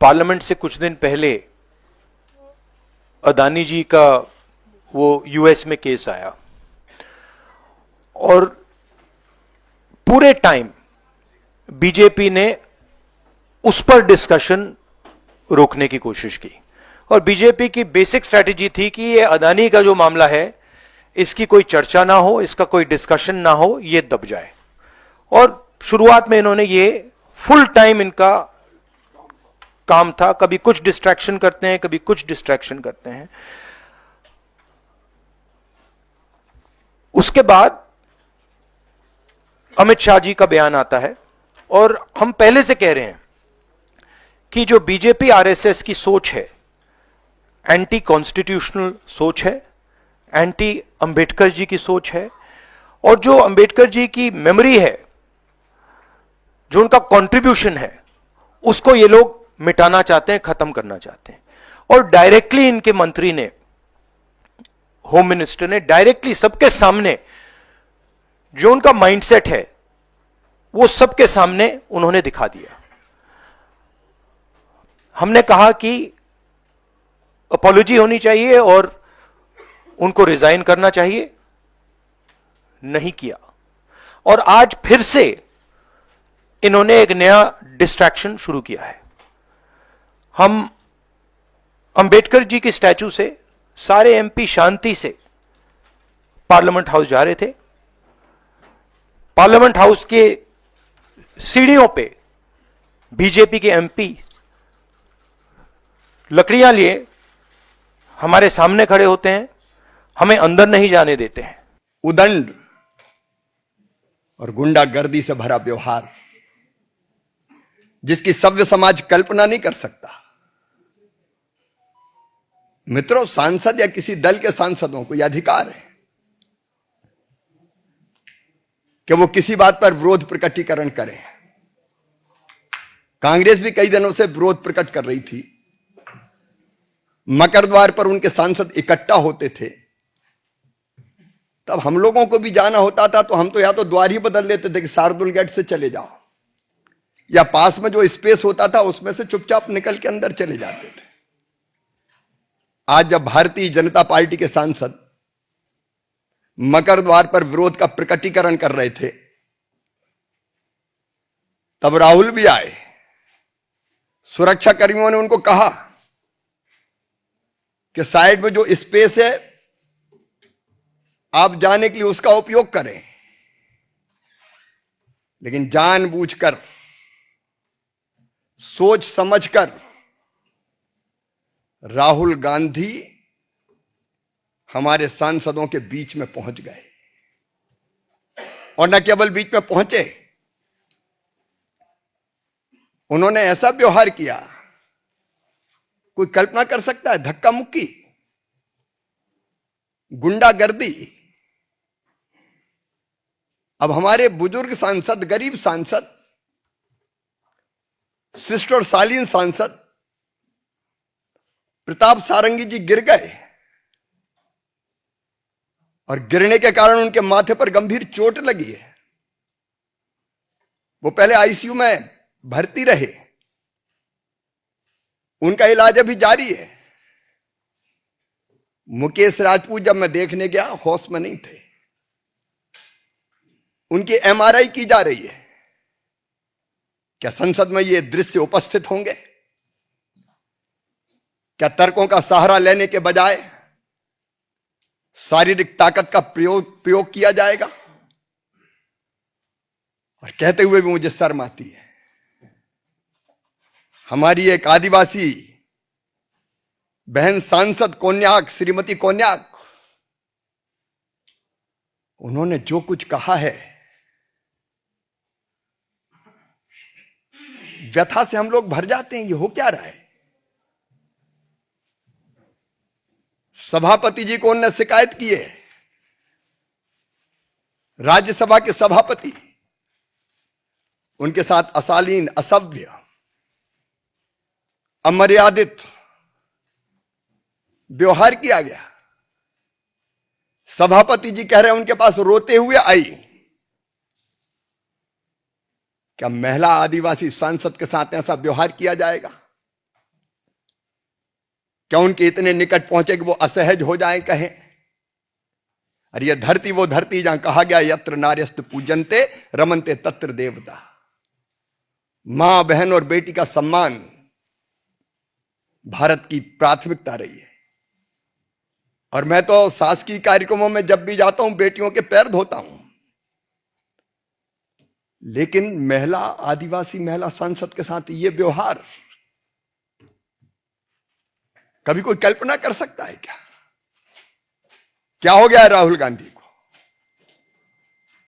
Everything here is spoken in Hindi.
पार्लियामेंट से कुछ दिन पहले अदानी जी का वो यूएस में केस आया और पूरे टाइम बीजेपी ने उस पर डिस्कशन रोकने की कोशिश की और बीजेपी की बेसिक स्ट्रैटेजी थी कि ये अदानी का जो मामला है इसकी कोई चर्चा ना हो, इसका कोई डिस्कशन ना हो, ये दब जाए। और शुरुआत में इन्होंने ये फुल टाइम इनका काम था, कभी कुछ डिस्ट्रैक्शन करते हैं, कभी कुछ डिस्ट्रैक्शन करते हैं। उसके बाद अमित शाह जी का बयान आता है और हम पहले से कह रहे हैं कि जो बीजेपी आरएसएस की सोच है एंटी कॉन्स्टिट्यूशनल सोच है, एंटी अंबेडकर जी की सोच है और जो अंबेडकर जी की मेमोरी है, जो उनका कंट्रीब्यूशन है, उसको ये लोग मिटाना चाहते हैं, खत्म करना चाहते हैं। और डायरेक्टली इनके मंत्री ने, होम मिनिस्टर ने डायरेक्टली सबके सामने जो उनका माइंडसेट है वो सबके सामने उन्होंने दिखा दिया। हमने कहा कि अपॉलॉजी होनी चाहिए और उनको रिजाइन करना चाहिए, नहीं किया। और आज फिर से इन्होंने एक नया डिस्ट्रैक्शन शुरू किया है। हम अंबेडकर जी की स्टैचू से सारे एमपी शांति से पार्लियामेंट हाउस जा रहे थे। पार्लियामेंट हाउस के सीढ़ियों पे बीजेपी के एमपी लकड़ियां लिए हमारे सामने खड़े होते हैं, हमें अंदर नहीं जाने देते हैं। उदंड और गुंडागर्दी से भरा व्यवहार जिसकी सभ्य समाज कल्पना नहीं कर सकता। मित्रों, सांसद या किसी दल के सांसदों को यह अधिकार है कि वो किसी बात पर विरोध प्रकटीकरण करें। कांग्रेस भी कई दिनों से विरोध प्रकट कर रही थी। मकर द्वार पर उनके सांसद इकट्ठा होते थे, तब हम लोगों को भी जाना होता था तो हम तो या तो द्वार ही बदल लेते थे कि शार्दुल गेट से चले जाओ, या पास में जो स्पेस होता था उसमें से चुपचाप निकल के अंदर चले जाते थे। आज जब भारतीय जनता पार्टी के सांसद मकर द्वार पर विरोध का प्रकटीकरण कर रहे थे, तब राहुल भी आए। सुरक्षा कर्मियों ने उनको कहा कि साइड में जो स्पेस है आप जाने के लिए उसका उपयोग करें। लेकिन जानबूझकर, सोच समझकर राहुल गांधी हमारे सांसदों के बीच में पहुंच गए। और न केवल बीच में पहुंचे, उन्होंने ऐसा व्यवहार किया, कोई कल्पना कर सकता है? धक्का मुक्की, गुंडागर्दी। अब हमारे बुजुर्ग सांसद, गरीब सांसद, शिष्ट और शालीन सांसद प्रताप सारंगी जी गिर गए और गिरने के कारण उनके माथे पर गंभीर चोट लगी है। वो पहले आईसीयू में भर्ती रहे, उनका इलाज अभी जारी है। मुकेश राजपूत जब मैं देखने गया होश में नहीं थे, उनकी एमआरआई की जा रही है। क्या संसद में ये दृश्य उपस्थित होंगे? क्या तर्कों का सहारा लेने के बजाय शारीरिक ताकत का प्रयोग किया जाएगा? और कहते हुए भी मुझे शर्म आती है। हमारी एक आदिवासी बहन सांसद कोन्याक, श्रीमती कोन्याक, उन्होंने जो कुछ कहा है, व्यथा से हम लोग भर जाते हैं। ये हो क्या रहा है? सभापति जी को उन्होंने शिकायत की है, राज्यसभा के सभापति, उनके साथ अशालीन, असभ्य, अमर्यादित व्यवहार किया गया। सभापति जी कह रहे हैं उनके पास रोते हुए आई। क्या महिला आदिवासी सांसद के साथ ऐसा व्यवहार किया जाएगा? क्या उनके इतने निकट पहुंचे कि वो असहज हो जाएं, कहें अरे ये धरती वो धरती जहां कहा गया यत्र नार्यस्त पूजनते रमनते तत्र देवता। मां बहन और बेटी का सम्मान भारत की प्राथमिकता रही है। और मैं तो शासकीय कार्यक्रमों में जब भी जाता हूं बेटियों के पैर धोता हूं, लेकिन महिला आदिवासी महिला सांसद के साथ ये व्यवहार कभी कोई कल्पना कर सकता है क्या? क्या हो गया है राहुल गांधी?